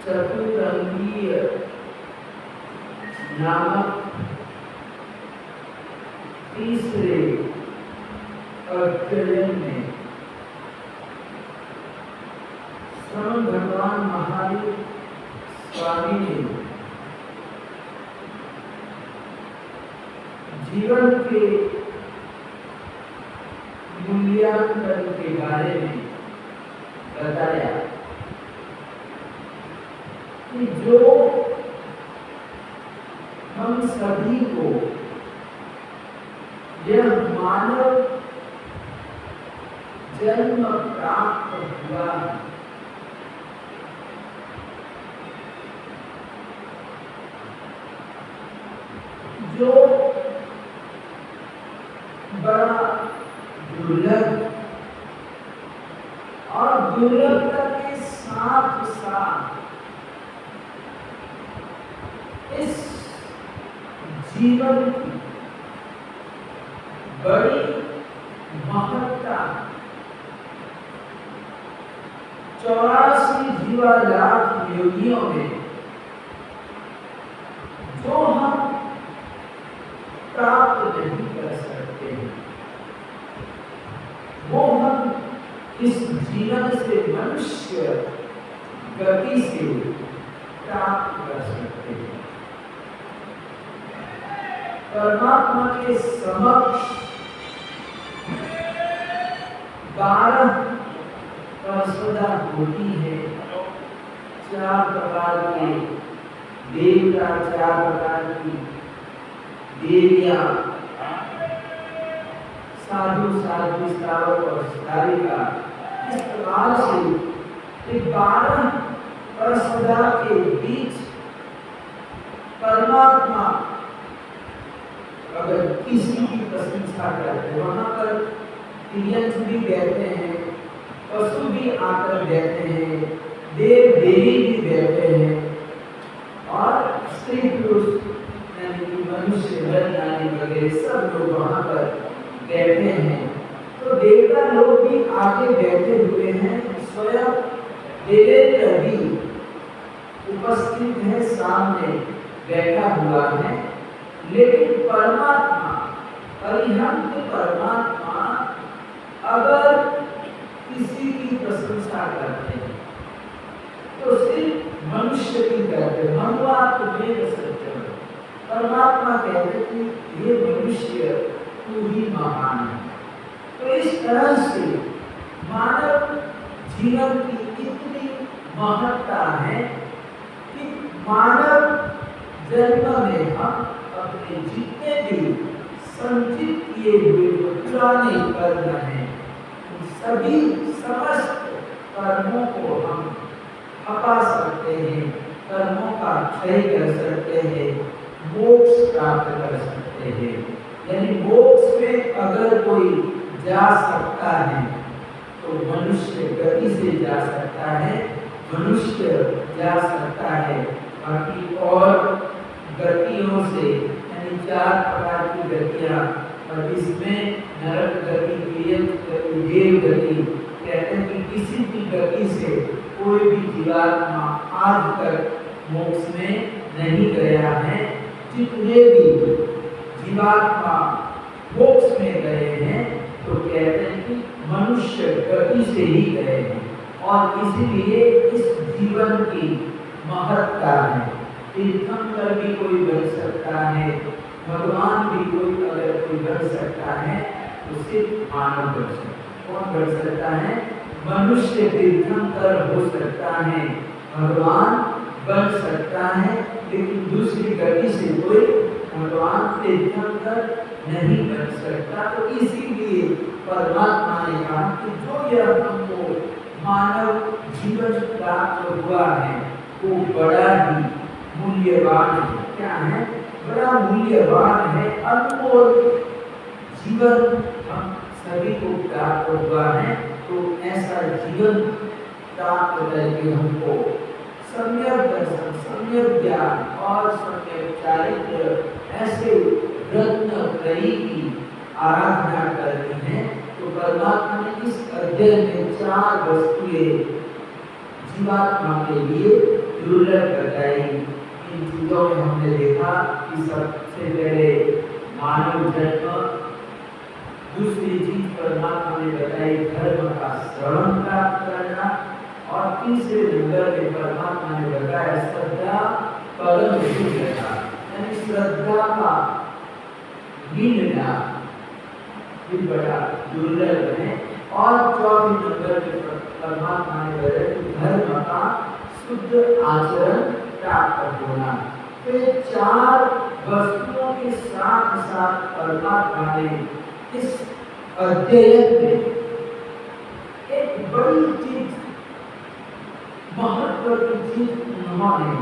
चतुरंगीय नामक तीसरे अध्ययन में श्रवण भगवान महावीर स्वामी ने जीवन के मूल्यांकन के बारे में बताया कि जो हम सभी को यह मानव जन्म प्राप्त हुआ है, जो बड़ा दुर्लभ और दुर्लभता के साथ साथ इस जीवन की बड़ी महत्ता 84 जीवा लाख योगियों में जो हम प्राप्त नहीं कर सकते हैं, वो हम इस जीवन से मनुष्य गति से प्राप्त कर सकते हैं। परमात्मा के समक्ष 12 प्रसदा होती है। 4 प्रकार के देवता, 4 प्रकार की देवियां, साधु साधु श्रावक और श्राविका, इस प्रकार से 12 प्रसदा के बीच परमात्मा अगर किसी की प्रशंसा करते हैं, वहां पर तिर्यंस भी बैठते हैं, पशु भी आकर बैठते हैं, देव देवी भी बैठते हैं और स्त्री पुरुष यानी कि मनुष्य नर नारी वगैरह सब लोग वहां पर बैठे हैं। तो देवता लोग भी आके बैठे हुए हैं, स्वयं देवेंद्र भी उपस्थित है, सामने बैठा हुआ है। लेकिन परमात्मा, अरिहंत परमात्मा अगर किसी की प्रशंसा करते हैं तो सिर्फ मनुष्य की करते हैं। भगवान तुम्हें सत्य, परमात्मा कहते कि ये मनुष्य तू ही महान है। तो इस तरह से मानव जीवन की इतनी महत्ता है कि मानव जन्म में हम अपने जितने भी संचित किए हुए जो पुराने कर्म हैं, सभी समस्त कर्मों को हम हटा सकते हैं, कर्मों का क्षय कर सकते हैं, मोक्ष प्राप्त कर सकते हैं। सकते हैं। यानी मोक्ष में अगर कोई जा सकता है तो मनुष्य गति से जा सकता है, मनुष्य जा सकता है। बाकी और गतियों से यानी 4 प्रकार की गतियाँ, और इसमें नरक गति, प्रियम गति, देव गति, कहते हैं कि किसी भी गति से कोई भी जीवात्मा आज तक मोक्ष में नहीं गया है। जितने भी जीवात्मा मोक्ष में गए हैं तो कहते हैं कि मनुष्य गति से ही गए हैं, और इसीलिए इस जीवन की महत्ता है। तीर्थंकर भी कोई बन सकता है, भगवान भी कोई अगर कोई बन सकता है तो सिर्फ मानव बन सकता है। कौन बन सकता है? मनुष्य तीर्थंकर हो सकता है, भगवान बन सकता है, लेकिन दूसरी गति से कोई भगवान तीर्थंकर नहीं बन सकता। तो इसीलिए परमात्मा ने कहा कि जो यह हमको मानव जीवन प्राप्त हुआ है वो बड़ा ही मूल्यवान है। क्या है? बड़ा मूल्यवान है, अनमोल जीवन हम सभी को प्राप्त हुआ है। तो ऐसा जीवन प्राप्त करके हमको सम्यक दर्शन, सम्यक ज्ञान और सम्यक चारित्र, ऐसे रत्न त्रयी की आराधना करनी है। तो परमात्मा ने इस अध्याय में 4 वस्तुएं जीवात्मा के लिए दुर्लभ बताई। इन चीजों में हमने देखा कि सबसे पहले मानव जन्म, दूसरी चीज परमात्मा ने बताई धर्म का श्रवण प्राप्त करना, और तीसरे नंबर में परमात्मा ने बताया श्रद्धा परम शुद्धता, यानी श्रद्धा का मिलना भी बड़ा दुर्लभ है। और चौथे नंबर में परमात्मा ने बताया कि धर्म का शुद्ध आचरण प्राप्त होना। तो ये 4 वस्तुओं के साथ साथ परमात्मा ने इस अध्ययन में एक बड़ी चीज, महत्व की चीज उन्होंने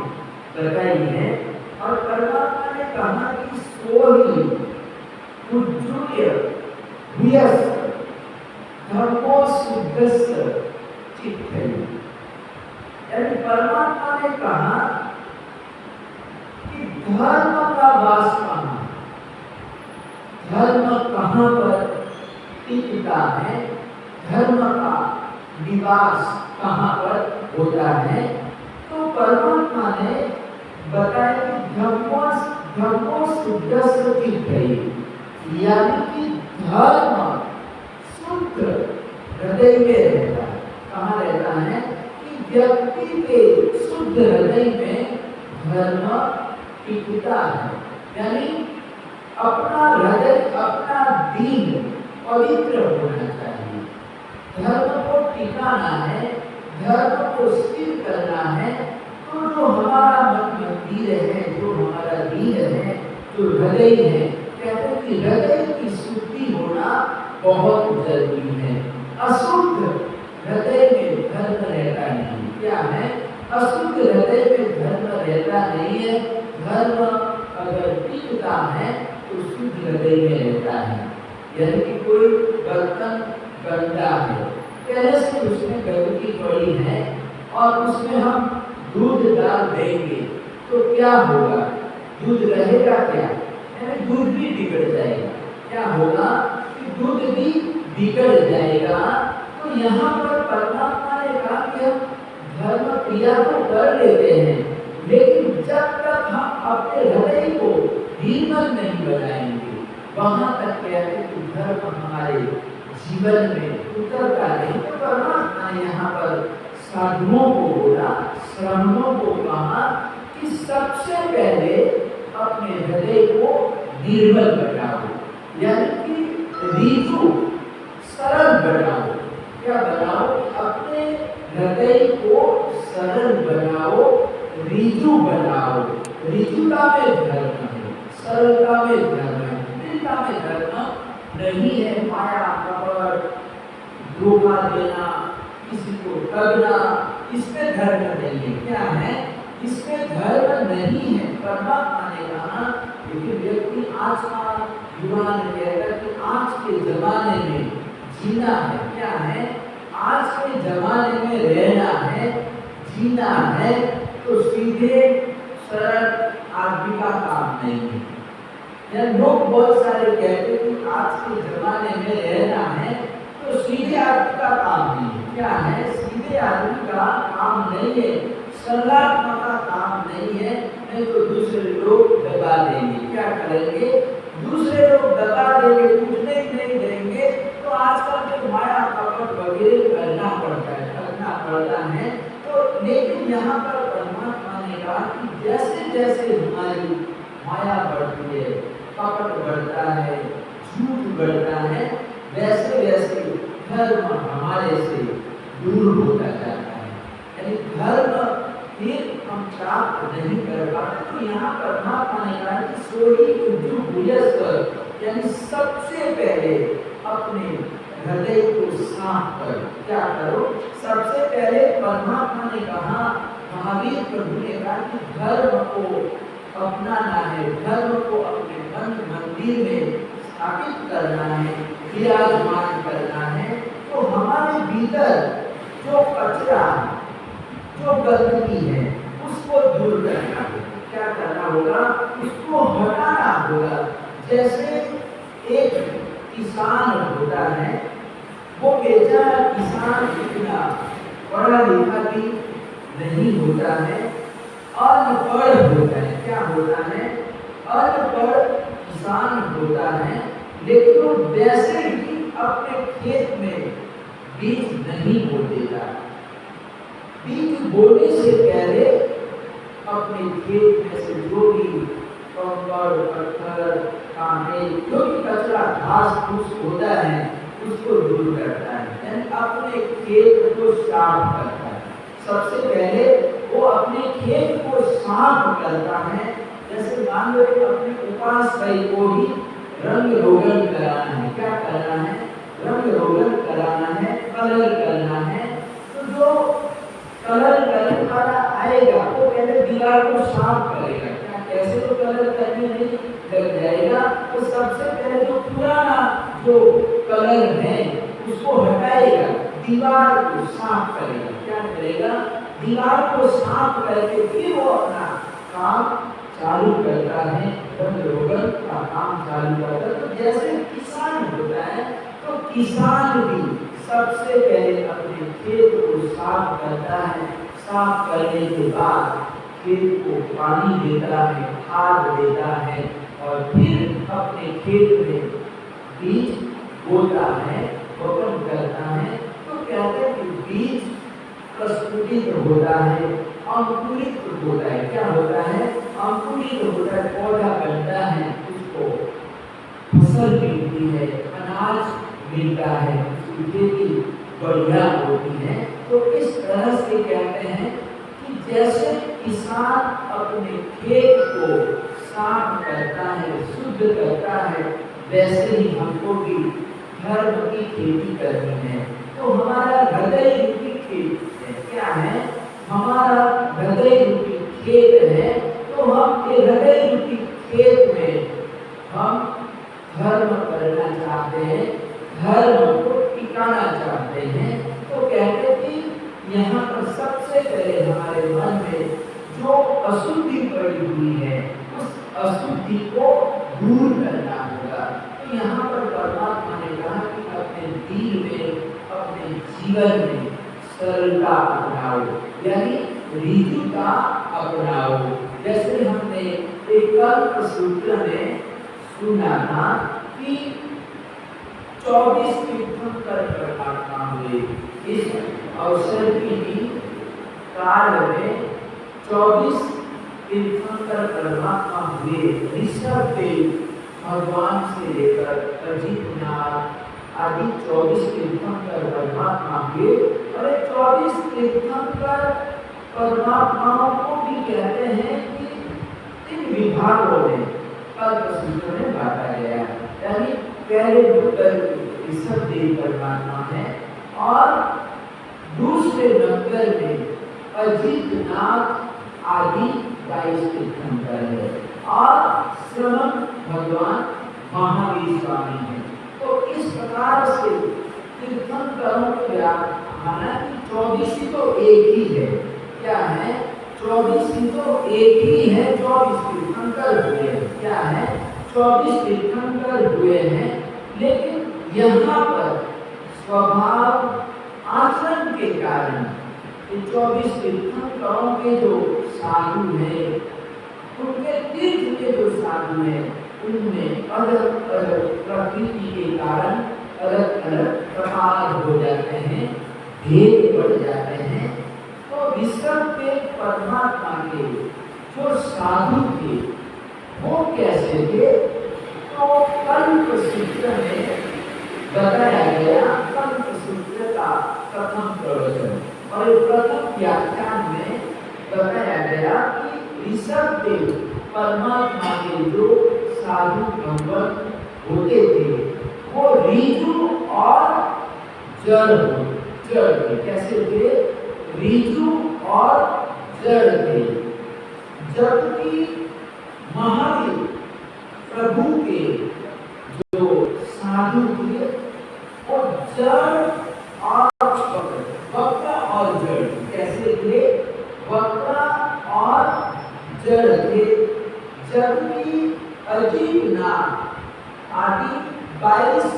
बताई है। और परमात्मा ने कहा कि सोही उज्जूय भूयस धर्मो शुद्धस्य चित्ते, यानी परमात्मा ने कहा कि धर्म का वास कहाँ, धर्म कहाँ पर टिकता है, धर्म का निवास कहाँ पर होता है। तो परमात्मा ने बताया कि धर्मो शुद्धस्य चित्ते, यानी कि धर्म शुद्ध हृदय में रहता है। कहाँ रहता है? कि व्यक्ति के शुद्ध हृदय में धर्म टिकता है। यानी अपना हृदय, अपना दीन पवित्र होना चाहिए। धर्म को टिकाना है, धर्म को स्थिर करना है। तो जो हमारा मन मंदिर है, जो हमारा दीन है, जो हृदय है, कहते हैं कि हृदय की शुद्धि होना बहुत जरूरी है। अशुद्ध हृदय में धर्म रहता नहीं। क्या है? अशुद्ध हृदय में धर्म रहता नहीं है। धर्म अगर टिकता है तो शुद्ध हृदय में रहता है। यानी कि कोई बर्तन गंदा है, पहले से उसमें गंदगी पड़ी है, और उसमें हम दूध डाल देंगे तो क्या होगा? दूध रहेगा क्या? यानी दूध भी बिगड़ जाएगा। क्या होगा? कि दूध भी बिगड़ जाएगा। तो यहाँ पर परमात्मा ने कहा कि हम धर्म क्रिया तो कर लेते हैं, लेकिन जब तक हम अपने हृदय को निर्मल नहीं बनाएंगे, वहां तक कहते हैं कि धर्म हमारे जीवन में उतरता नहीं। तो परमात्मा ने यहाँ पर साधुओं को बोला, श्रमणों को कहा कि सबसे पहले अपने हृदय को निर्मल बनाओ, यानी कि ऋजु सरल बनाओ। क्या बनाओ? अपने हृदय को सरल बनाओ, ऋजु बनाओ। ऋजुता में धर्म है, सरलता में धर्म है, दृढ़ता में धर्म नहीं है। माया, कपट, धोखा देना, किसी को ठगना, इसमें धर्म नहीं है। क्या है? इसमें धर्म नहीं है। परमात्मा ने कहा कि व्यक्ति आज का युवा कहता है कि आज के जमाने में जीना है, क्या है, आज के जमाने में रहना है, जीना है, तो सीधे सरल आदमी का काम नहीं है। या लोग बहुत सारे कहते हैं कि आज के जमाने में रहना है तो सीधे आदमी का काम नहीं है, क्या है, सीधे आदमी का काम नहीं है, सरलात्मा का काम नहीं है, नहीं तो दूसरे लोग दबा देंगे। क्या करेंगे, दूसरे लोग दबा देंगे, उठने ही नहीं देंगे, तो आजकल जो माया कपट वगैरह करना पड़ता है। तो लेकिन यहाँ पर परमात्मा ने कहा कि जैसे जैसे हमारी माया बढ़ती है, कपट बढ़ता है, झूठ बढ़ता है, वैसे वैसे धर्म हमारे से दूर होता जाता है, यानी धर्म फिर हम प्राप्त नहीं कर पाते। तो यहाँ परमात्मा ने कहा कि सोई उद्योग, यानी सबसे पहले अपने हृदय को साफ कर, क्या करो, सबसे पहले परमात्मा ने कहा, महावीर प्रभु ने कहा कि धर्म को अपनाना है, धर्म को अपने मन मंदिर में स्थापित करना है, विराजमान करना है। तो हमारे भीतर जो कचरा है, जो गंदगी है, उसको दूर करना होगा। क्या करना होगा, उसको हटाना होगा। जैसे एक किसान होता है, वो बेचारा किसान इतना पढ़ा लिखा भी नहीं होता है, अनपढ़ होता है, क्या होता है, अनपढ़ किसान होता है, लेकिन वो वैसे ही अपने खेत में बीज नहीं बो देता। बीज बोने से पहले अपने खेत में से जो भी कंकड़ पत्थर कांटे, जो भी कचरा घास फूस होता है, उसको दूर करता है, यानी अपने खेत को साफ करता है। सबसे पहले वो अपने खेत को साफ करता है। जैसे मान लो अपने उपासकई को ही रंग रोगन कराना है, क्या करना है, रंग रोगन कराना है, कलर करना है। तो जो कलर करने वाला आएगा वो पहले दीवार को साफ करेगा, क्या, कैसे तो कलर करने नहीं लग जाएगा, तो सबसे पहले जो पुराना जो कलर है उसको हटाएगा, दीवार को साफ करेगा। क्या करेगा, दीवार को साफ करके फिर वो अपना काम चालू करता है, रंग रोगन का काम चालू करता है। तो जैसे किसान होता है, तो किसान भी सबसे पहले अपने खेत को साफ करता है, साफ करने के बाद खेत को पानी देता है, खाद देता है, और फिर अपने खेत में बीज बोता है, रोपण करता है। तो कहते हैं कि बीज प्रस्फुटित होता है, अंकुरित होता है, क्या होता है, अंकुरित होता है, पौधा बनता है, उसको फसल मिलती है, अनाज मिलता है, उसकी खेती बढ़िया होती है। तो इस तरह से कहते हैं कि जैसे किसान अपने खेत को साफ करता है, शुद्ध करता है, वैसे ही हमको भी धर्म की खेती करनी है। तो हमारा हृदय रूपी खेत है, क्या है, हमारा हृदय रूपी खेत है। तो हम हृदय रूपी खेत में हम धर्म करना चाहते हैं, धर्म को टिकाना चाहते हैं। तो कहते कि यहाँ पर सबसे पहले हमारे मन में जो अशुद्धि पड़ी हुई है, उस अशुद्धि को दूर करना होगा। तो यहाँ पर परमात्मा ने कहा कि अपने दिल में, अपने जीवन में सरलता अपनाओ, यानी ऋजुता अपनाओ। जैसे हमने एक कल्प सूत्र में सुना था कि 24 तीर्थंकर परमात्मा हुए। इस अवसर की भी काल में 24 तीर्थंकर परमात्मा हुए। ऋषभ देव भगवान से लेकर अजितनाथ आदि 24 तीर्थंकर परमात्मा हुए। और 24 तीर्थंकर परमात्माओं को भी कहते हैं कि 3 विभागों में कल्प सूत्र में बांटा गया है। यानी पहले ऋषभ देव परमात्मा है, और दूसरे नंबर में अजितनाथ आदि 22 तीर्थंकर है, और श्रवण भगवान महावीर स्वामी हैं। तो इस प्रकार से तीर्थंकरों के हालांकि 24 ही तो एक ही है। क्या है? 24 ही तो एक ही है। 24 तीर्थंकर हुए हैं। क्या है? 24 तीर्थंकर हुए हैं। लेकिन यहाँ पर स्वभाव आचरण के कारण 24 तीर्थंकरों के जो साधु हैं, उनके तीर्थ के जो साधु हैं, उनमें अलग अलग प्रकृति के कारण अलग अलग प्रकार हो जाते हैं, भेद बढ़ जाते हैं। तो विश्व के परमात्मा के जो साधु थे वो कैसे थे? तो कल्प सूत्र में बताया गया। कल्प सूत्र का प्रथम प्रवचन और प्रथम व्याख्यान में बताया गया कि ऋषभ देव परमात्मा के जो साधु भगवत होते थे वो ऋजु और जड़ थे। कैसे थे? ऋजु और जड़ थे। जबकि महावीर प्रभु के जो साधु थे वो जड़ वक्र और जड़। कैसे थे? वक्र और जड़ थे। जबकि अजीबनाथ आदि 22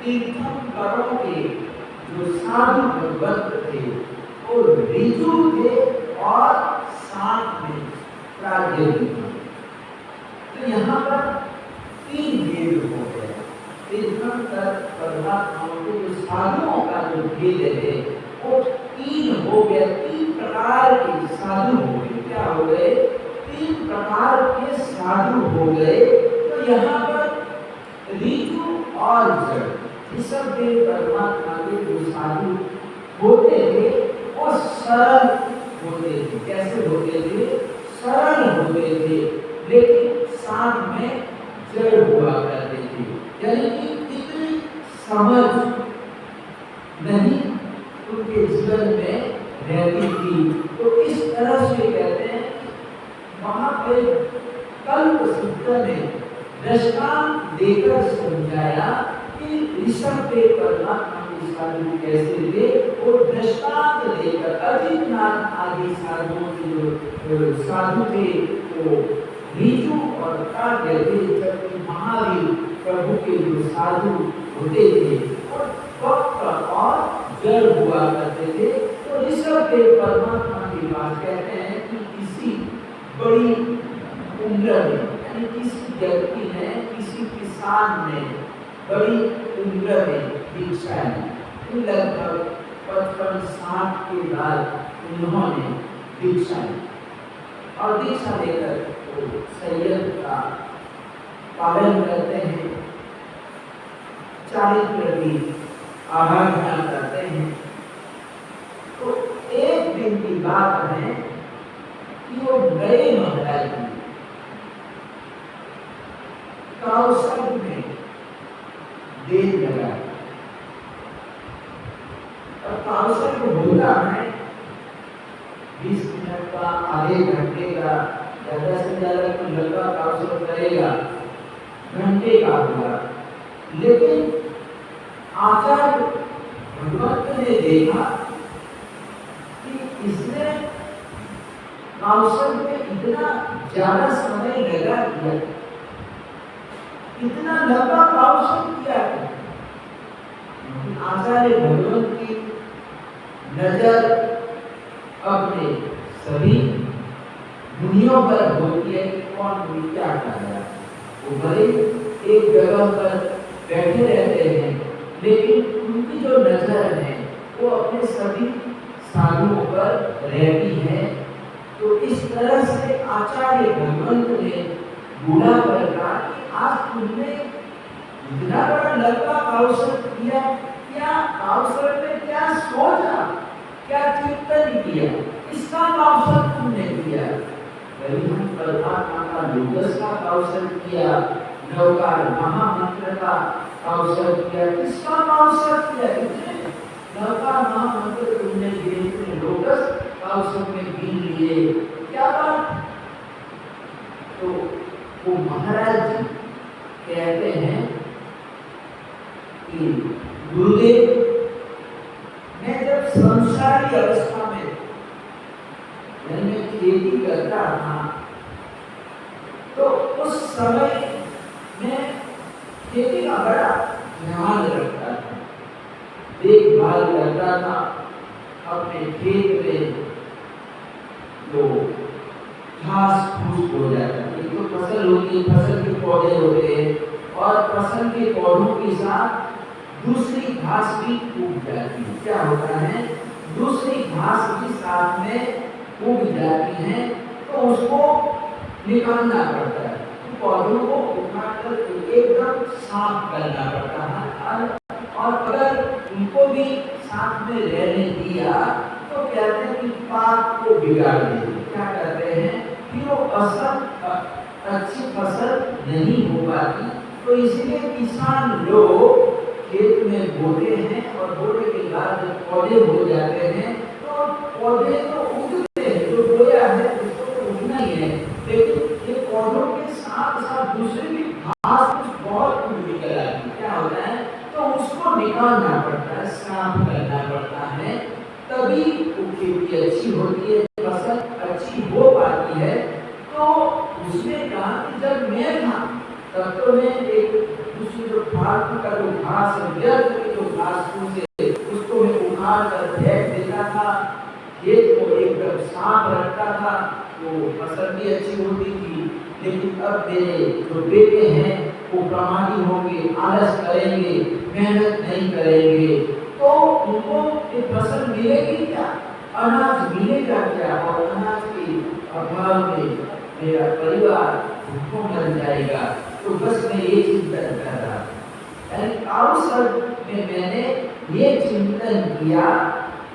तीर्थंकरों के जो साधु भगवत थे वो ऋजु थे और साथ में प्राज्ञ। तो यहाँ पर 3 भेद हो गए। तीर्थंकर परमात्माओं के जो साधुओं का जो भेद है वो 3 हो गया। 3 प्रकार के साधु हो गए। क्या हो गए? 3 प्रकार के साधु हो गए। तो यहाँ पर ऋजु और जड़ ऋषभ देव परमात्मा के जो साधु होते थे वो सरल होते थे। कैसे होते थे? सरल होते थे, लेकिन साथ में जड़ हुआ करते थे। यानी कि इतनी समझ नहीं उनके जीवन में रहती थी। तो इस तरह से कहते हैं वहां पे कल्प सूत्र में दृष्टांत देकर समझाया कि ऋषभ देव परमात्मा के साधु कैसे थे। वो दृष्टांत देकर अजीतनाथ आदि साधुओं के जो साधु थे वो ऋजु और प्राज्ञ थे। जबकि महावीर प्रभु के जो साधु होते थे और वक्र और जड़ हुआ करते थे। तो ऋषभ देव परमात्मा की बात कहते हैं कि किसी बड़ी उम्र में, यानी किसी व्यक्ति ने, किसी किसान ने बड़ी उम्र में दीक्षा ली। लगभग 55-60 के बाद उन्होंने दीक्षा ली और दीक्षा लेकर वो संयम का पालन करते हैं, चारित्र की आराधना करते हैं। तो एक दिन की बात है कि वो गए महाराज जी कौशल में देर लगा और कौशल को होता है 20 मिनट का, आधे घंटे का, ज्यादा से ज्यादा कोई लंबा कौशल करेगा घंटे का होगा। लेकिन आचार्य भगवत ने देखा कि इसने कौशल में इतना ज्यादा समय लगा दिया, इतना लंबा कौशल किया। आचार्य भगवत की नजर अपने सभी मुनियों पर होती है कि कौन मुनि क्या कर रहा है। वो भले एक जगह पर बैठे रहते हैं, लेकिन उनकी जो नजर है वो अपने सभी साधुओं पर रहती है। तो इस तरह से आचार्य भगवंत ने बुला कर कहा कि आज तुमने इतना बड़ा लंबा कौशल किया, क्या कौशल में क्या सोचा, क्या चिंतन किया, इसका कौशल तुमने किया। हम परमात्मा का लोकस का कौशल किया, नवकार महामंत्र का कौशल किया, किसका कौशल किया? नवकार महामंत्र तुमने दिए, लोकस कौशल में गिन लिए, क्या बात? तो वो महाराज जी कहते हैं कि गुरुदेव, मैं जब संसारी अवस्था में यानी मैं खेती करता था तो उस समय मैं खेती का बड़ा ध्यान रखता था, देखभाल करता था अपने खेत में। जो घास फूस हो जाता है, एक तो फसल होती है, फसल के पौधे होते हैं और फसल के पौधों के साथ दूसरी घास भी उग जाती है। क्या होता है, दूसरी घास भी साथ में उग जाती है तो उसको निकालना पड़ता है, तो पौधों को उठाकर एकदम साफ करना पड़ता है। और अगर उनको भी साथ में रहने दिया तो कहते हैं कि पाक को बिगाड़ देंगे। क्या करते हैं कि वो अच्छी फसल नहीं हो पाती, तो इसलिए किसान लोग खेत में बोते हैं और बोने के बाद जब पौधे हो जाते हैं तो पौधे तो उगते हैं, जो बोया है उसको तो उगना ही है, लेकिन ये पौधों के साथ साथ दूसरी भी घास कुछ बहुत कुछ निकल आती है। क्या होता है, तो उसको निकालना पड़ता है, साफ करना पड़ता है, तभी वो खेती अच्छी होती है, फसल अच्छी हो पाती है। तो उसने कहा कि जब मैं था तब तो मैं एक दूसरी जो फालतू का जो घास व्यर्थ की जो घास फूसे उसको मैं उखाड़ कर फेंक देता था, खेत को एकदम साफ रखता था, तो फसल भी अच्छी होती थी। लेकिन अब मेरे जो बेटे हैं वो प्रमादी होंगे, आलस करेंगे, मेहनत नहीं करेंगे, तो उनको ये फसल मिलेगी क्या, अनाज मिलेगा क्या, और अनाज के अभाव में मेरा परिवार भूखों मर जाएगा। तो बस मैं ये चिंतन कर रहा था। अवसर में मैंने ये चिंतन किया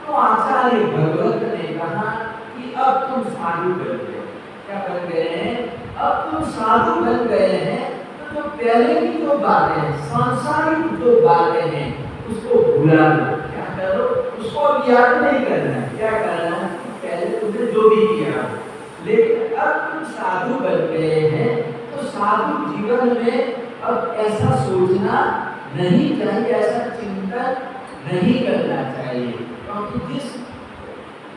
तो आचार्य भगवत ने कहा कि अब तुम साधु बन गए। क्या बन गए हैं, अब तुम साधु बन गए हैं, तो जो पहले की जो बातें हैं, सांसारिक जो बातें हैं, उसको भुला दो। क्या करो, उसको अब याद नहीं करना है। क्या करना है, पहले तुमने जो भी किया, लेकिन अब तुम साधु बन गए हैं तो साधु जीवन में अब ऐसा सोचना नहीं चाहिए, ऐसा चिंतन नहीं करना चाहिए, क्योंकि जिस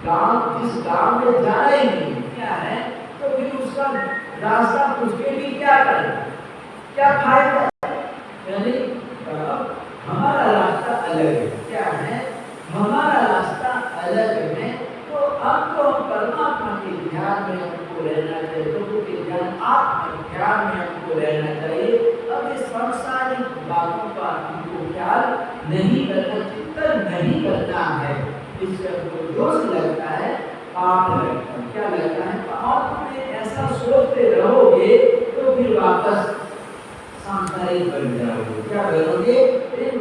गांव में जाना ही नहीं क्या है, तो फिर उसका रास्ता उसके लिए क्या करे, क्या फायदा। यानी हमारा रास्ता अलग है। क्या है, हमारा रास्ता अलग है। तो अब तो परमात्मा के ध्यान में हमको रहना चाहिए, प्रभु के ध्यान, आत्म ध्यान में हमको रहना चाहिए। अब ये सांसारिक बातों का हमको ख्याल नहीं करना, चिंतन नहीं करना है। इससे हमको दोष लगता है, पाप लगता है। क्या लगता है, और तुम ऐसा सोचते रहोगे तो फिर वापस सांसारिक बन जाओगे। क्या करोगे, फिर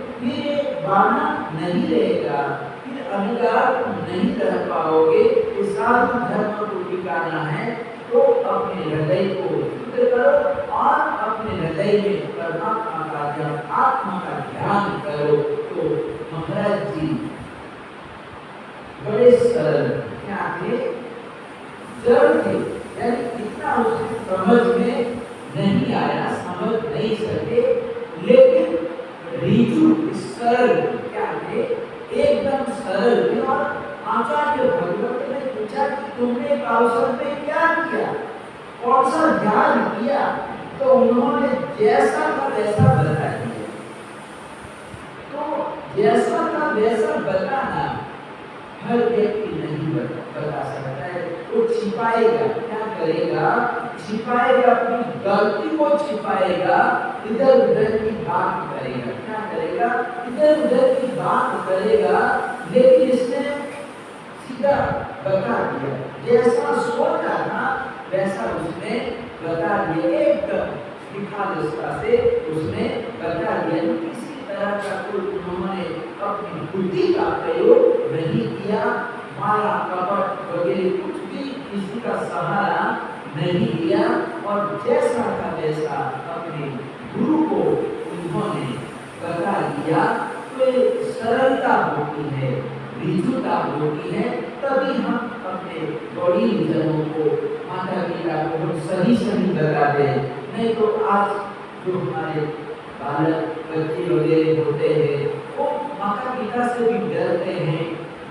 बाना नहीं रहेगा, फिर अधिकार नहीं रह पाओगे। इस साधु धर्म को टिकाना है तो अपने हृदय को शुद्ध करो और अपने हृदय में परमात्मा का ध्यान, आत्मा का ध्यान करो। तो महाराज जी बड़े सरल क्या थे, जड़ थे, यानी इतना उसकी समझ में नहीं आया, समझ नहीं सके, लेकिन ऋजु सरल क्या थे, एकदम सरल थे। और आचार्य भगवत ने पूछा कि तुमने अवसर में क्या किया, कौन सा ध्यान किया, तो उन्होंने जैसा का वैसा बता दिया। तो जैसा का वैसा बताना हर व्यक्ति नहीं बता सकता है, वो छिपाएगा। क्या करेगा, छिपाएगा, अपनी गलती को छिपाएगा, इधर उधर की बात करेगा। क्या करेगा, इधर उधर की बात करेगा, लेकिन इसने सीधा बता दिया, जैसा सोचा था वैसा उसने बता दिया, एकदम निखालसता से उसने बता दिया। किसी तरह का कोई उन्होंने अपनी बुद्धि का प्रयोग नहीं किया, माया कपट वगैरह कुछ भी किसी का सहारा नहीं लिया, और जैसा था वैसा अपने गुरु को उन्होंने बता दिया। तो सरलता होती है, ऋजुता होती है, तभी हम अपने बड़ी जनों को, माता पिता को हम सही बताते हैं। नहीं तो आज जो हमारे बालक बच्चे वगैरह होते हैं वो माता पिता से भी डरते हैं,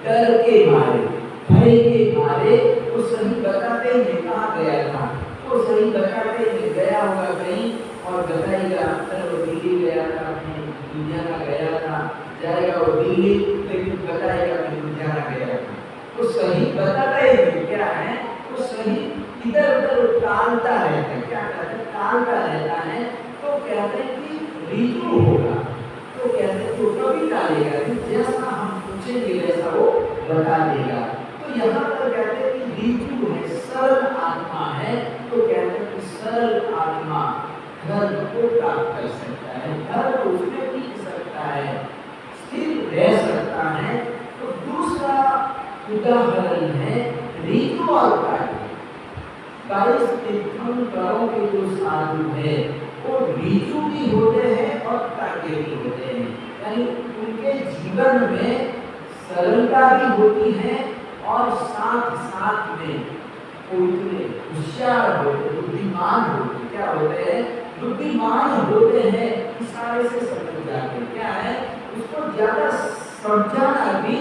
डर के मारे, भय के मारे वो सही बताते हैं कहाँ गया था, वो सही बताते हैं गया होगा कहीं और बताएगा अरे वो दिल्ली गया था, दुनिया का गया था, जाएगा वो दिल्ली लेकिन बताएगा कि दुनिया का गया था। वो सही बताता ही क्या है, वो सही इधर उधर टालता रहता है, क्या कहते हैं टालता रहता है। तो कहते हैं कि रीजू होगा, तो कहते हैं तो कभी टालेगा, जैसा हम पूछेंगे वैसा वो बता देगा। तो यहाँ पर कहते हैं कि रीजू है, सरल आत्मा है, तो कहते हैं कि सरल आत्मा धर्म को प्राप्त कर सकता है, धर्म उसमें टिक सकता है, स्थिर रह सकता है। तो दूसरा उदाहरण है रीजू और काटी। 22 तीर्थंकरों के जो साधु है वो रीजू भी होते हैं और काटे भी होते हैं, यानी उनके जीवन में सरलता भी होती है और साथ साथ में वो इतने होशियार होते, बुद्धिमान होते, क्या होते हैं बुद्धिमान होते हैं, इशारे से समझ जाते, क्या है उसको ज्यादा समझाना भी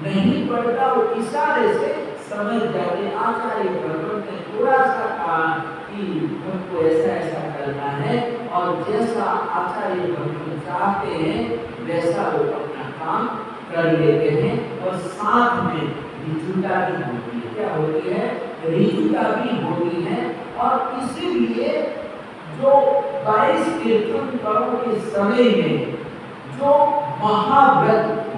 नहीं पड़ता, वो इशारे से समझ जाते। आचार्य भगवत ने थोड़ा सा कहा कि हमको ऐसा ऐसा करना है और जैसा आचार्य भगवत चाहते हैं वैसा वो अपना काम कर लेते हैं। और साथ में ऋजुता भी होती है, क्या होती है ऋजुता भी होती है। और इसीलिए जो 22 तीर्थंकरों के समय में जो महाव्रत थे,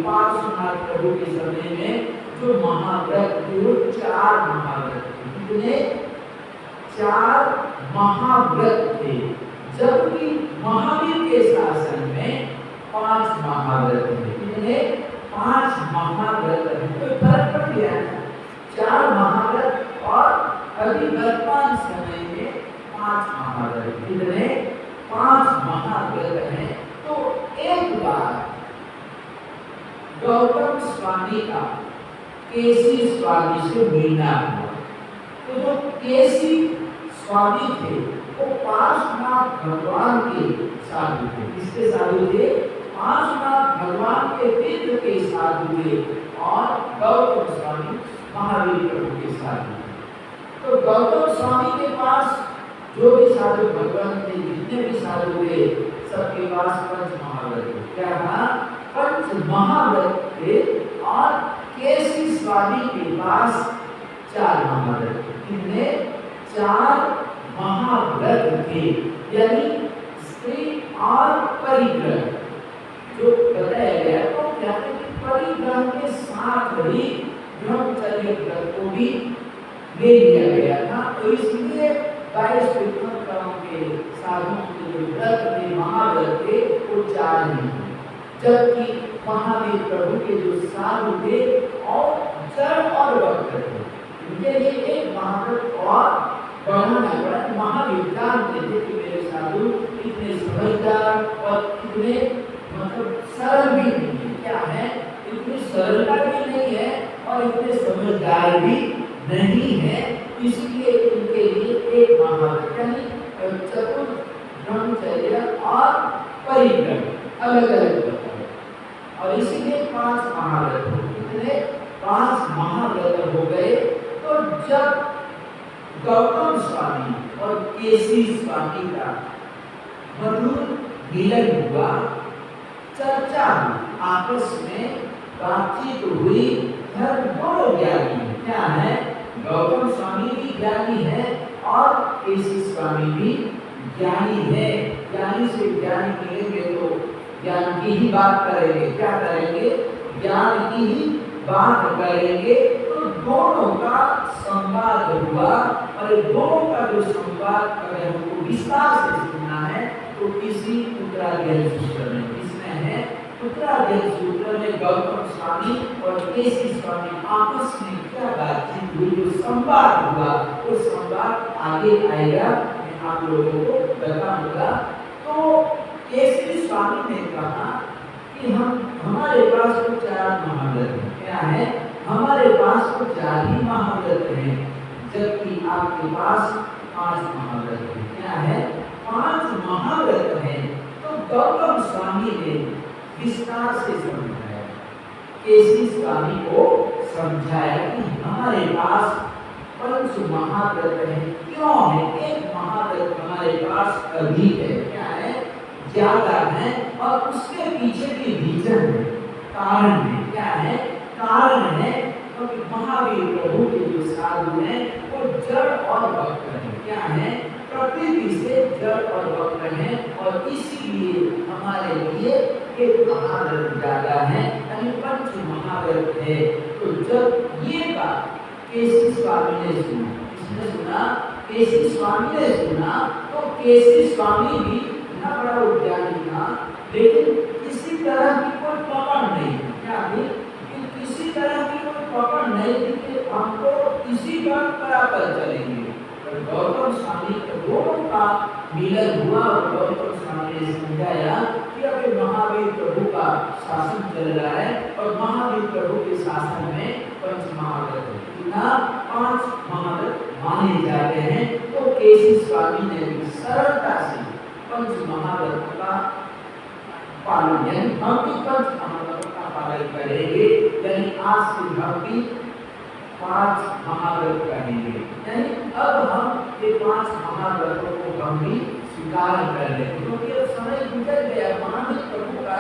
पार्श्वनाथ प्रभु के समय में जो महाव्रत थे वो 4 महाव्रत थे, कितने 4 महाव्रत थे, जबकि महावीर के शासन में 5 महाव्रत थे, कितने 5 महाव्रत थे। कोई फर्क पड़ गया ना, 4 महाव्रत और अभी वर्तमान समय में 5 महाव्रत, कितने 5 महाव्रत हैं। तो एक बार गौतम स्वामी का केसी स्वामी से मिलना हुआ, तो जो केसी स्वामी थे वो पार्श्वनाथ भगवान के साधु थे, किसके साधु थे पार्श्वनाथ भगवान के तीर्थ के साधु थे और गौतम स्वामी महावीर प्रभु के साधु थे। तो गौतम स्वामी के पास जो भी साधु भगवान थे, जितने भी साधु थे सबके पास 5 महाव्रत थे, क्या था 5 महाव्रत थे। और केसी स्वामी के पास 4 महाव्रत थे, कितने 4 महाव्रत थे, यानी स्त्री और परिग्रह जो बताया गया। तो कहते हैं कि परिग्रह के साथ ही ब्रह्मचर्य व्रत को भी ले लिया गया था। तो इसलिए 22 तीर्थंकरों के साधुओं के जो व्रत थे महाव्रत थे वो 4 ही थे, जबकि महावीर प्रभु के जो साधु थे और जड़ और वक्त थे, उनके लिए एक महाव्रत और बढ़ाना पड़ा। महावीर जानते थे कि मेरे साधु इतने समझदार और इतने मतलब सरल भी नहीं है, क्या है इतनी सरलता भी नहीं है और इतने समझदार भी नहीं है, इसलिए इनके लिए एक महाव्रत यानी चतुर्थ ब्रह्मचर्य और परिग्रह अलग अलग होता है। और इसीलिए 5 महाव्रत हो गए, कितने 5 महाव्रत हो गए। तो जब गौतम स्वामी और केसी स्वामी का मधुर मिलन हुआ, चर्चा हुई, आपस में बातचीत हुई, धर्म दोनों ज्ञानी क्या है गौतम स्वामी भी ज्ञानी है और केसी स्वामी भी ज्ञानी है। ज्ञानी से ज्ञानी मिलेंगे तो ज्ञान की ही बात करेंगे, क्या करेंगे ज्ञान की ही बात करेंगे। तो दोनों का संवाद हुआ और दोनों का जो संवाद अगर हमको विस्तार से सुनना है तो किसी उत्तराध्याय सूत्र में, इसमें है उत्तराध्याय सूत्र में गौतम स्वामी और केसी स्वामी आपस में क्या बातचीत हुई, जो संवाद हुआ वो संवाद आगे आएगा, मैं आप लोगों को बताऊंगा। तो केसी स्वामी ने कहा कि हमारे पास तो 4 महाव्रत हैं, क्या है हमारे पास तो 4 ही महाव्रत हैं, जबकि आपके पास 5 महाव्रत हैं। क्या है? 5 महाव्रत हैं। तो गौतम स्वामी ने विस्तार से समझाया, केसी स्वामी को समझाया कि हमारे पास 5 महाव्रत है। क्यों है? एक महाव्रत हमारे पास अधिक है, क्या है? ज्यादा है, और उसके पीछे भी रीजन है, कारण है। क्या है? कारण है क्योंकि महावीर प्रभु के जो साधु हैं वो जड़ और वक्र है। क्या है? प्रकृति से जड़ और वक्र है, और इसीलिए हमारे लिए एक महाव्रत ज्यादा है, यानी 5 महाव्रत है। तो जब ये बात केसी स्वामी ने सुना, किसने सुना? केसी स्वामी ने सुना। तो केसी स्वामी भी इतना बड़ा उद्यानी था, लेकिन किसी तरह की कोई पकड़ नहीं। क्या थी? कि किसी तरह की कोई पकड़ नहीं थी कि हमको इसी परंपरा पर चलेंगे। पर गौतम स्वामी के दोनों का मिलन हुआ, और गौतम स्वामी ने समझाया कि अभी महावीर प्रभु का शासन चल रहा है, और महावीर प्रभु के शासन में 5 महाव्रत है। 5 महाव्रत माने जाते हैं। तो केसी स्वामी ने भी सरलता से 5 महाव्रत का पालन, यानी हम भी 5 महाव्रत का पालन करेंगे। यानी आज से हम भी 5 महाव्रत करेंगे। यानी अब हम ये 5 महाव्रतों को हम भी स्वीकार कर लें, क्योंकि अब समय गुजर गया, महावीर प्रभु का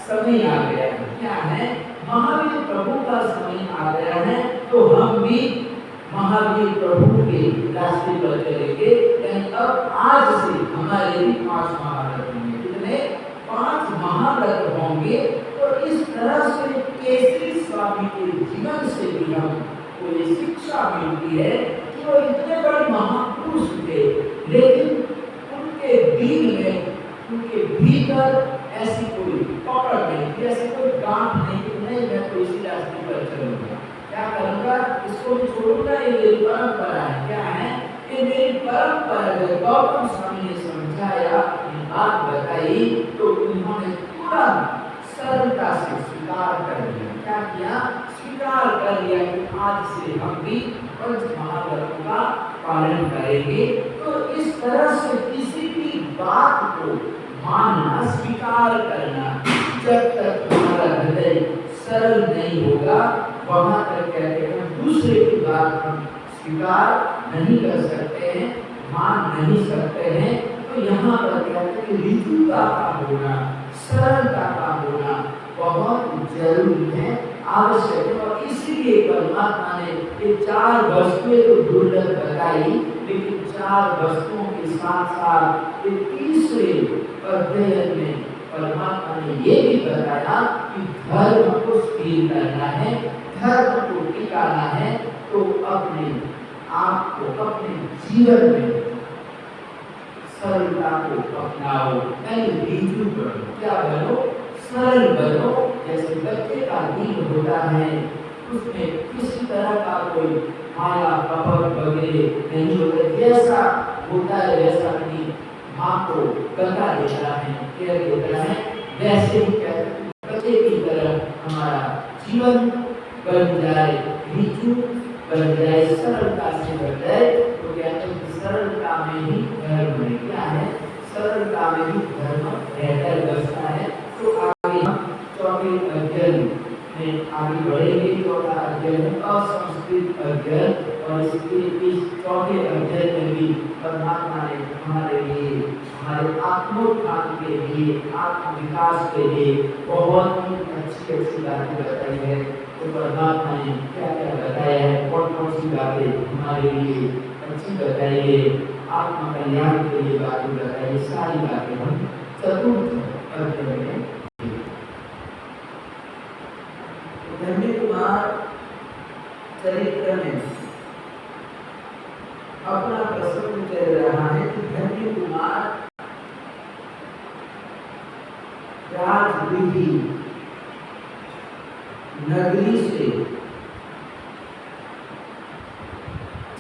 समय आ गया है। क्या है? महावीर प्रभु का समय आ गया है। तो हम भी महावीर प्रभु के रास्ते पर चलेंगे। यानी अब आज से हमारे भी 5 महाव्रत होंगे। कितने? 5 महाव्रत होंगे। तो इस तरह से केसरी स्वामी के जीवन से भी हमको ये शिक्षा मिलती है कि वो इतने बड़े महापुरुष थे, लेकिन उनके दिल में, उनके भीतर ऐसी कोई पकड़ नहीं थी, ऐसी कोई गांठ नहीं कि नहीं मैं तो इसी रास्ते पर चलूंगा, क्या करूंगा, इसको भी छोड़ूंगा, ये मेरी परंपरा है। क्या है? ये मेरी परंपरा है। गौतम स्वामी ने समझाया, बात बताई, तो उन्होंने तुरंत सरलता से स्वीकार कर लिया। क्या किया? स्वीकार कर लिया कि आज से हम भी 5 महाव्रतों का पालन करेंगे। तो इस तरह से किसी भी बात को मानना, स्वीकार करना, जब तक हमारा हृदय सरल नहीं होगा, वहां तक कहते हैं दूसरे की बात हम स्वीकार नहीं कर सकते हैं, मान नहीं सकते हैं। तो यहाँ पर कहते हैं ऋजुता का होना, सरलता का होना बहुत जरूरी है, आवश्यक है। और इसीलिए परमात्मा ने ये 4 वस्तुएं तो दुर्लभ बताई, लेकिन 4 वस्तुओं के साथ साथ ये तीसरे अध्ययन में परमात्मा ने ये भी बताया कि धर्म को स्थिर करना है, धर्म को टिकाना है। तो अपने आप को, अपने जीवन में सरलता को अपनाओ, यानी ऋजु बनो। क्या बनो? सरल बनो। जैसे बच्चे का दिल होता है, उसमें किसी तरह का कोई माया कपट वगैरह नहीं होता, जैसा होता है वैसा अपनी माँ को गंगा देता है, केयर देता है, वैसे ही बच्चे की तरह हमारा जीवन बन जाए, ऋजु बन जाए, सरलता से बन जाए। तो कहते हैं कि सरलता में ही धर्म है। क्या है? सरलता में ही धर्म रहकर बसता है। तो आगे हम 4वें अध्ययन में आगे बढ़ेंगे। 4वां अध्ययन असंस्कृत अध्ययन, और इसके इस 4वें अध्ययन में भी परमात्मा ने हमारे लिए, हमारे आत्मोत्थान के लिए, आत्म विकास के लिए बहुत ही अच्छी बातें बताई है। तो परमात्मा ने क्या क्या बताया है, कौन सी बातें हमारे लिए अच्छी बताई है, आत्म कल्याण के लिए बातें बताई, सारी बातें हम चतुर्थ अध्ययन में। धन्य कुमार चरित्र में अपना प्रसंग चल रहा है कि धन्य कुमार राजविधि नगरी से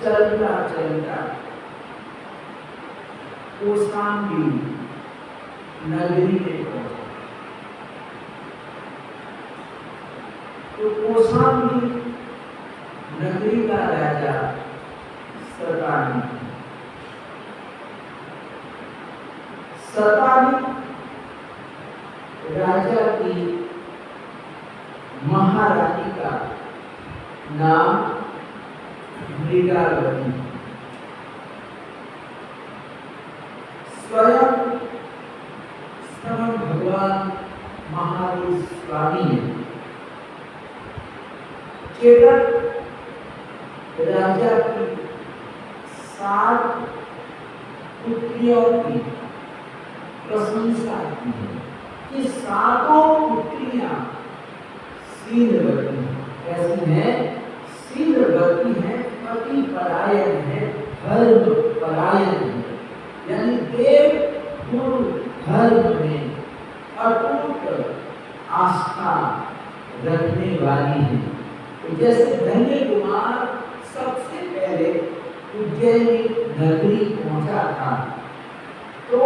चलता चलता कौशाम्बी नगरी में पहुंचा। तो कौशाम्बी नगरी का राजा सतानी सतानी राजा की महारानी का नाम मृगावती। स्वयं भगवान महावीर स्वामी ने केवल राजा की 7 पुत्रियों की प्रशंसा की है कि 7 पुत्रियां शीलवती हैं। कैसी हैं? शीलवती हैं, पति परायण है, धर्म परायण है, यानी देव गुरु धर्म में अटूट आस्था रखने वाली है। तो जैसे धन्य कुमार सबसे पहले उज्जैनी नगरी पहुंचा था, तो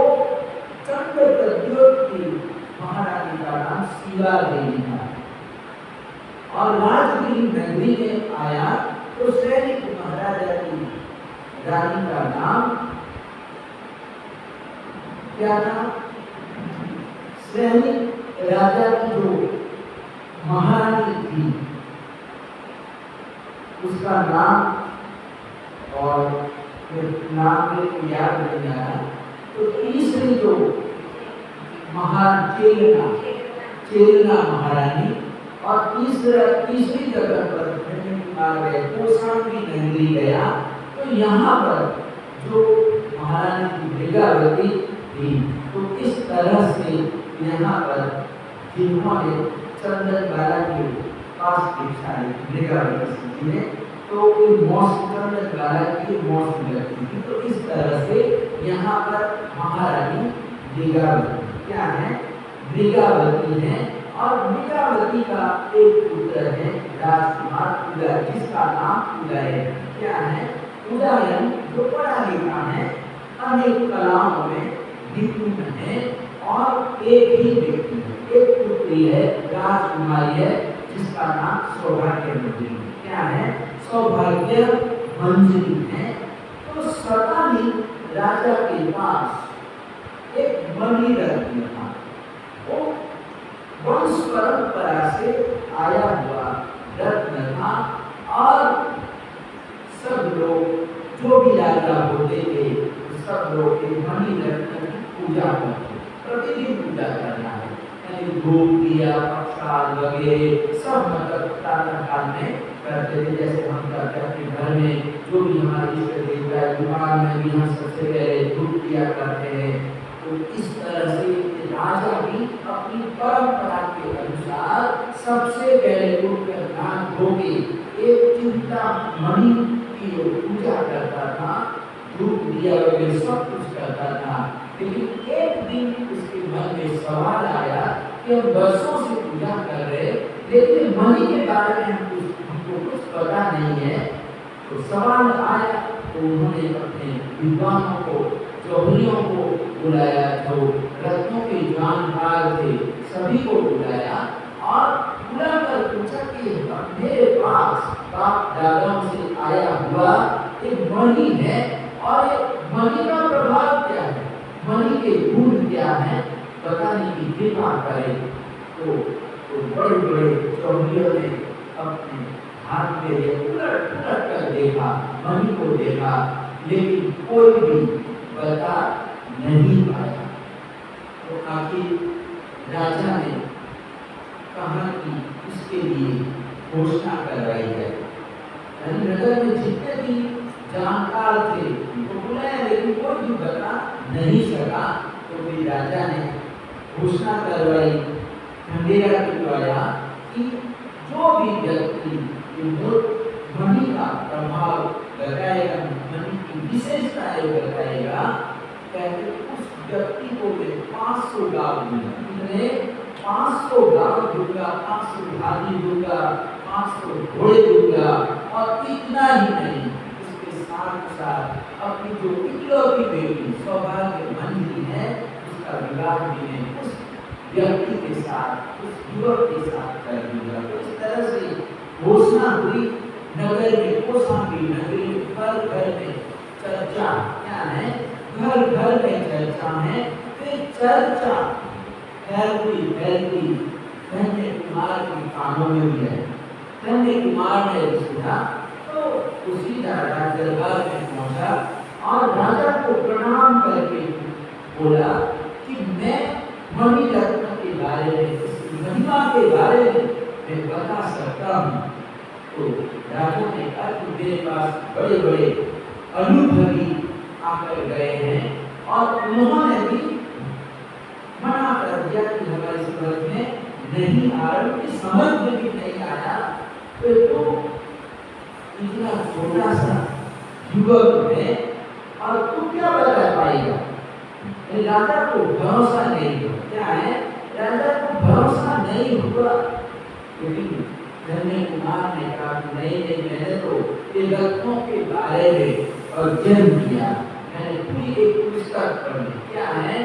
चंद्रप्रद्योत की महारानी का नाम शिवा देवी था, और राजगिरी नगरी में आया तो सैनिक महाराजा की रानी का नाम क्या था? सैनिक राजा की जो महारानी थी उसका नाम, और नाम मेरे को याद नहीं आ रहा। तो तीसरी जो चेलना महारानी, और तीसरी जगह पर गए कौशाम्बी नगरी गया। तो यहाँ पर जो महारानी की मृगावती थी, तो इस तरह से यहाँ पर जिन्होंने चंद्रबाला के पास दीक्षा ली मृगावती ने, तो चंद्रबाला की मौत लगती थी। तो इस तरह से यहाँ पर महारानी मृगावती क्या है? मृगावती है। और मृगावती का एक पुत्र है राजकुमार उदय, जिसका नाम उदय क्या है? उदयन, जो पढ़ा लिखा है, अनेक कलाओं में निपुण है, और एक ही बेटी है, एक पुत्री है, राजकुमारी है, जिसका नाम सौभाग्य मंजरी क्या है? सौभाग्य मंजरी है। तो सतानी राजा के पास एक मणि रत्न था, वो वंश परंपरा से आया हुआ रत्न था, और सब लोग जो भी राजा होते थे सब लोग मणि रत्न की पूजा करते, प्रतिदिन पूजा करना है, यानी धूप दिया प्रसाद वगैरह सब मतलब प्रातः काल में करते थे। जैसे हम करते अपने घर में जो भी हमारे इष्ट देवता है, दुकान में भी हम सबसे पहले धूप दिया करते हैं। तो इस तरह से राजा भी अपनी परंपरा के अनुसार सबसे पहले उठकर ध्यान धोके एक चिंतामणि की पूजा करता था, धूप दिया वगैरह सब कुछ करता था। लेकिन एक दिन उसके मन में सवाल आया कि हम वर्षों से पूजा कर रहे, लेकिन मणि के बारे में हमको कुछ पता नहीं है। तो सवाल आया, तो उन्होंने अपने विद्वानों को, जौहरियों को बुलाया, जो रत्नों के जानकार थे सभी को बुलाया, और बुलाकर पूछा कि मेरे पास बाप दादाओं से आया हुआ एक मणि है, और मणि का प्रभाव क्या है, मणि के गुण क्या है, बताने की कृपा करें। तो बड़े बड़े चौधरियों ने अपने हाथ में उलट कर देखा, मणि को देखा, लेकिन कोई भी बता नहीं पाया। तो आखिर राजा ने कहा कि इसके लिए घोषणा करवाई है। नगर में जितने भी जानकार थे तो बुलाया, लेकिन कोई भी बता नहीं सका। तो फिर राजा ने घोषणा करवाई खंडेरा के द्वारा कि जो भी व्यक्ति मणि का प्रभाव लगाएगा, मणि की विशेषताएं बताएगा, कहते उस व्यक्ति को मैं 500 गाँव दूंगा, 500 गाँव दूंगा, 500 भागी दूंगा, 500 घोड़े दूंगा, और इतना ही नहीं, इसके साथ साथ अपनी जो इकलौती बेटी सौभाग्य मंजरी है, उसका विवाह भी मैं उस व्यक्ति के साथ, उस युवक के साथ कर दूंगा। तो इस तरह से घोषणा हुई नगर में, कौशाम्बी नगरी में, घर घर में चर्चा क्या है, घर घर में चर्चा है। फिर चर्चा फैलती धन्य कुमार के कानों में भी है। धन्य कुमार ने सुना तो उसी राजा दरबार में पहुंचा और राजा को प्रणाम करके बोला कि मैं मणि रत्न के बारे में, इस महिमा के बारे में मैं बता सकता हूँ। तो राजा ने कहा कि मेरे पास बड़े बड़े अनुभवी आकर गए हैं और उन्होंने भी मना कर दिया कि हमारी समझ में नहीं आ रहा, उनकी समझ में भी नहीं आया। तो इतना छोटा सा युवक है और तू क्या बता पाएगा? राजा को भरोसा नहीं हुआ। क्या है? राजा को भरोसा नहीं हुआ। लेकिन धन्य कुमार ने कहा नहीं, मैंने तो ये रत्नों के बारे में अध्ययन किया, मैंने पूरी एक पुस्तक पढ़ी। क्या है?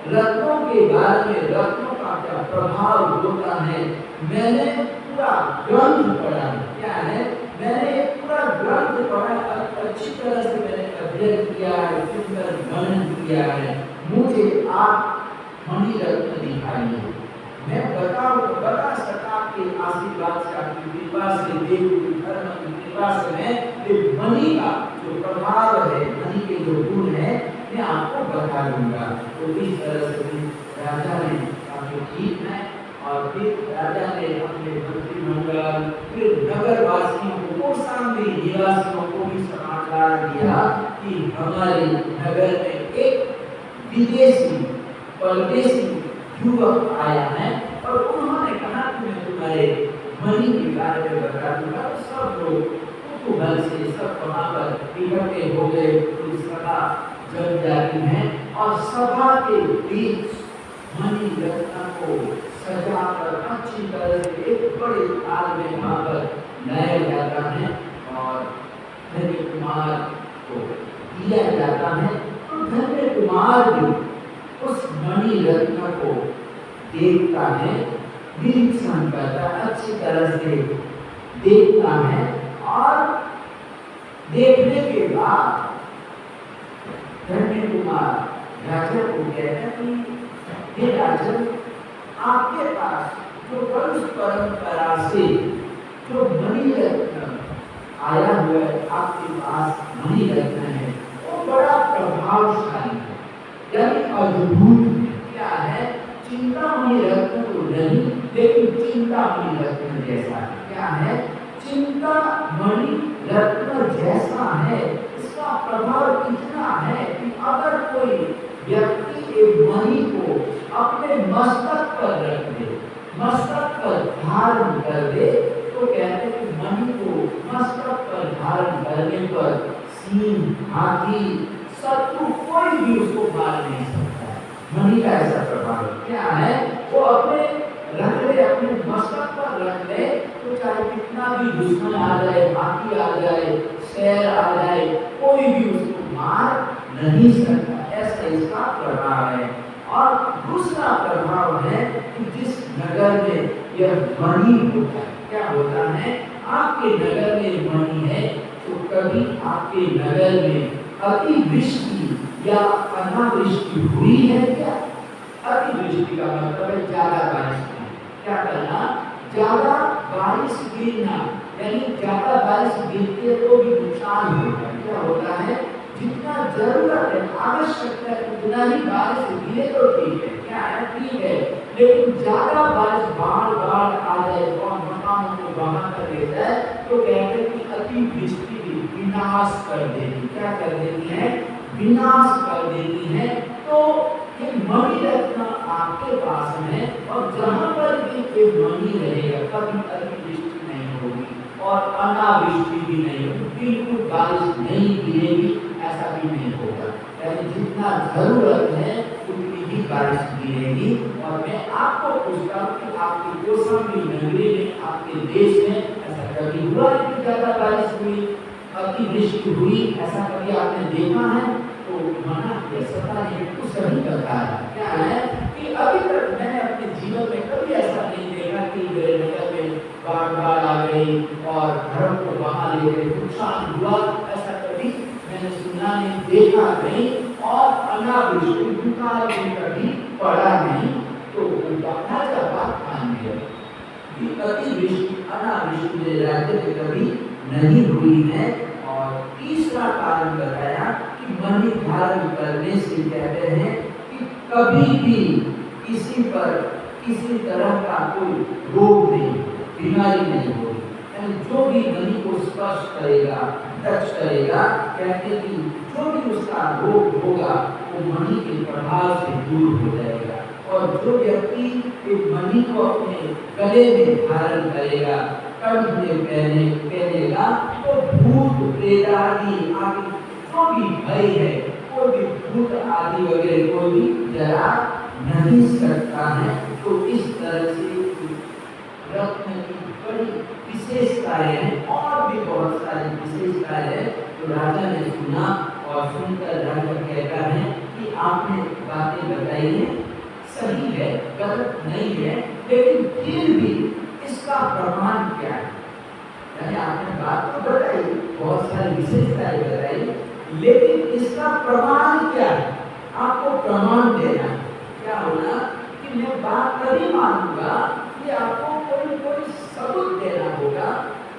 रत्नों के बारे में, रत्नों का क्या प्रभाव होता है, मैंने पूरा ग्रंथ पढ़ा है। क्या है? मैंने एक पूरा ग्रंथ पढ़ा, अच्छी तरह से मैंने अध्ययन किया है, सुंदर मनन किया है। मुझे आप मणि रत्न दिखाइए, मैं बता सका कि आशीर्वाद से, आपकी कृपा से, देव की धर्म की कृपा से मैं ये मणि का जो प्रभाव है, मणि के जो गुण है, मैं आपको बता दूंगा। तो इस तरह से राजा ने कहा ठीक है। और फिर राजा ने अपने मंत्रिमंडल, फिर नगर वासियों को, कौशाम्बी निवासियों को भी समाचार दिया कि हमारे नगर में एक विदेशी परदेशी युवक आया है और उन्होंने कहा कि मैं तुम्हारे मणि के बारे में बता दूंगा। तो सब लोग कुतूहल से सब वहां पर इकट्ठे हो गए। तो सभा जम जाती है और सभा के बीच मणि रत्न को सजाकर अच्छी तरह से एक बड़े थाल में वहां पर लाया जाता है और धन्य कुमार को दिया जाता है। तो धन्य कुमार भी उस मणि रत्न को देखता है, निरीक्षण करता है, अच्छी तरह से देखता है और देखने के बाद धन्य कुमार राजा को कहता है कि हे राजन, आपके पास जो वंश परंपरा से जो मणि रत्न आया हुआ है, आपके पास मणि रत्न है, वो बड़ा प्रभावशाली है, यानी अद्भुत है। क्या है? चिंतामणि रत्न तो नहीं, लेकिन चिंतामणि रत्न जैसा है। क्या है? चिंतामणि रत्न जैसा है। इसका प्रभाव इतना है कि अगर कोई व्यक्ति एक मणि को अपने मस्तक पर रख दे, मस्तक पर धारण कर दे, तो कहते हैं कि मणि को मस्तक पर धारण करने पर सिंह, हाथी, शत्रु कोई भी उसको मार नहीं सकता है। मणि का ऐसा प्रभाव क्या है? वो अपने रख ले, अपने मस्तक पर रख ले, तो चाहे कितना भी दुश्मन आ जाए, हाथी आ जाए, शेर आ जाए, कोई भी उसको मार नहीं सकता। ऐसा इसका प्रभाव है। और दूसरा प्रभाव है कि जिस नगर में यह मणि होता है, क्या होता है? आपके नगर में मणि है तो कभी आपके नगर में अतिवृष्टि या अनावृष्टि हुई है क्या? अतिवृष्टि का मतलब है ज्यादा बारिश होना। क्या करना? ज्यादा बारिश गिरना, यानी ज्यादा बारिश गिरती है तो भी नुकसान होता है। क्या होता है? जितना जरूरत है, आवश्यकता है, उतना ही बारिश गिरे तो ठीक है। क्या है? ठीक है। लेकिन ज्यादा बारिश बाढ़ आ जाए और मकानों को बहा कर ले जाए तो कहते हैं कि अतिवृष्टि विनाश कर देती। क्या कर देती है? विनाश कर देती है। तो ये मणि रत्न आपके पास है और जहां पर भी ये मणि रहेगा कभी अतिवृष्टि नहीं होगी और अनावृष्टि भी नहीं होगी, बिल्कुल बारिश नहीं गिरेगी, ऐसा भी नहीं होगा। यानी जितना जरूरत है उतनी ही बारिश गिरेगी। और मैं आपको पूछता हूँ कि आपकी कौशाम्बी नगरी में, आपके देश में ऐसा कभी हुआ है कि ज्यादा बारिश हुई, अतिवृष्टि हुई? ऐसा कभी आपने देखा है? तो माना यह सत्ता है तो सही करता है। क्या है कि अभी तक मैंने अपने जीवन में कभी ऐसा नहीं देखा कि मेरे नगर में बाढ़ आ गई और घरों को बहा ले गए, नुकसान हुआ, ऐसा कभी मैंने सुना नहीं, देखा नहीं। और अनावृष्टि कंकाल भी कभी पड़ा नहीं, तो बाधा का बात मान लिया कि अतिवृष्टि अनावृष्टि मेरे राज्य में कभी नहीं हुई है। और तीसरा कारण बताया कि मणि धारण करने से कहते हैं कि कभी भी किसी पर किसी तरह का कोई रोग नहीं, बीमारी नहीं होगी। यानी जो भी मणि को स्पर्श करेगा, टच करेगा, कहते हैं कि जो भी उसका रोग होगा वो मणि के प्रभाव से दूर हो जाएगा। और जो व्यक्ति एक मणि को अपने गले में धारण करेगा, कंठ में पहनेगा, तो भूत प्रेत आदि जो भी भय है, कोई भी भूत आदि वगैरह कोई भी जरा नहीं सकता है। तो इस तरह से रत्न की बड़ी विशेषताएं हैं और भी बहुत सारी विशेषताएं हैं। तो राजा ने सुना और सुनकर राजा कहता है कि आपने बातें बताई हैं, सही है, गलत नहीं है, लेकिन फिर भी इसका प्रमाण क्या है? यानी आपने बात तो बताई, बहुत सारी विशेषताएं बताई, लेकिन इसका प्रमाण क्या है? आपको प्रमाण देना क्या होगा कि मैं बात तभी मानूंगा कि आपको कोई सबूत देना होगा,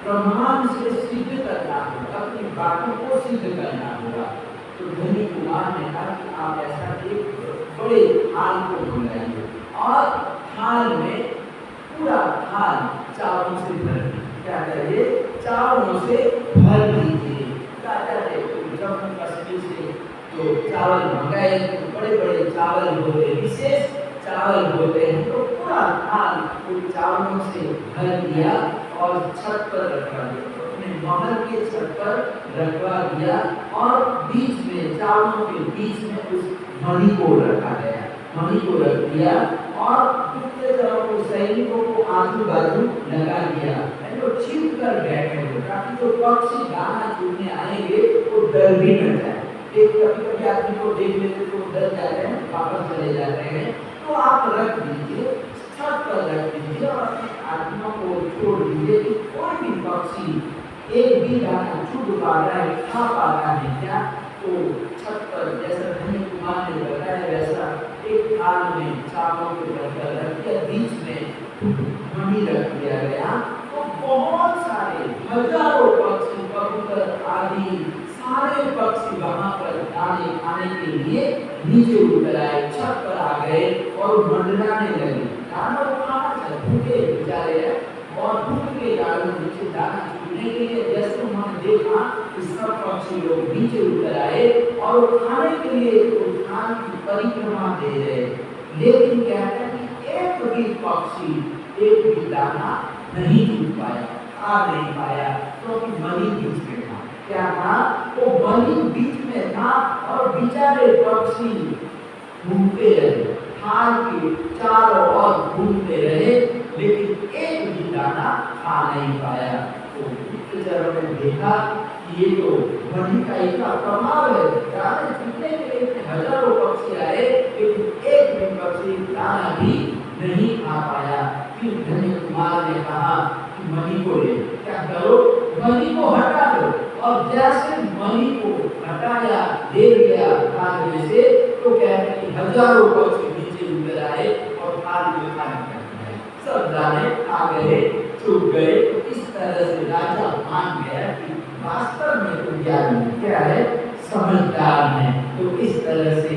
प्रमाण से सिद्ध करना होगा, अपनी बातों को सिद्ध करना होगा। तो धनी कुमार ने कहा कि आप ऐसा एक बड़े थाल को मंगाइए और थाल में पूरा थाल चावलों से भर दीजिए। क्या करिए? चावलों से भर दीजिए। राजा ने जम्मू कश्मीर से जो चावल मंगाए, तो बड़े बड़े चावल होते, विशेष चावल होते हैं, तो पूरा थाल उन चावलों से भर दिया और छत पर रखवा दिया, अपने महल के छत पर रखवा दिया। और बीच में, चावलों के बीच में उस मणि को रखा गया, मणि को रख दिया और दूसरे तरफ सैनिकों को आजू बाजू लगा दिया। तो छिप कर बैठे हो ताकि जो पक्षी दाना चुनने आएंगे वो डर भी न जाए। एक कभी कभी आदमी को देख लेते तो डर जाते हैं, वापस चले जाते हैं। तो आप रख दीजिए, छत पर रख दीजिए और अपने आत्मा को छोड़ दीजिए कि कोई भी पक्षी एक भी दाना चुग पा रहा है, खा पा रहा है क्या? तो छत पर जैसा धनी कुमार ने बताया वैसा एक थाल में चावलों को रख दिया, बीच में मणि रख दिया गया। तो बहुत सारे हजारों पक्षी, कबूतर आदि सारे पक्षी वहां पर दाने खाने के लिए नीचे उतर आए, छत पर आ गए और मंडराने लगे। दाना खाना चाहिए, भूखे बेचारे हैं और भूख के कारण नीचे दाना चुनने के लिए जैसे उन्होंने देखा कि सब पक्षी लोग नीचे उतर आए और खाने के लिए उद्यान की परिक्रमा दे रहे। लेकिन कहते हैं कि एक भी पक्षी एक भी दाना नहीं चुन पाया, खा नहीं पाया, क्योंकि मणि बीच में था। क्या था? वो मणि बीच में था और बेचारे पक्षी घूमते रहे, थाल के चारों ओर घूमते रहे, लेकिन एक भी दाना खा नहीं पाया। तो गुप्तचरों ने देखा कि ये तो मणि का इतना प्रभाव है, दाने चुनने के लिए हजारों पक्षी आए, लेकिन एक भी पक्षी दाना भी नहीं खा पाया। फिर धनी कुमार ने कहा कि मणि को ले, क्या करो? मणि को हटा दो। और जैसे मणि को हटाया, ले लिया थाल से, तो कहते हैं हजारों पक्षी नीचे उतर आए और थाल में खाने लगे, सब दाने आ गए, चुप गए। तो इस तरह से राजा मान गया कि वास्तव में तो ज्ञानी क्या है, समझदार है। तो इस तरह से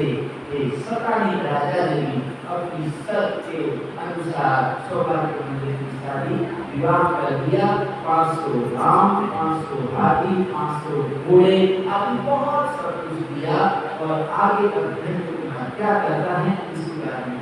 एक शतानी राजा ने भी अपनी शर्त के अनुसार सौभाग्य मंदिर की शादी विवाह कर दिया। 500 राम, 500 हाथी, 500 घोड़े आदि बहुत सब कुछ दिया। और आगे का क्या करता है इसके बारे में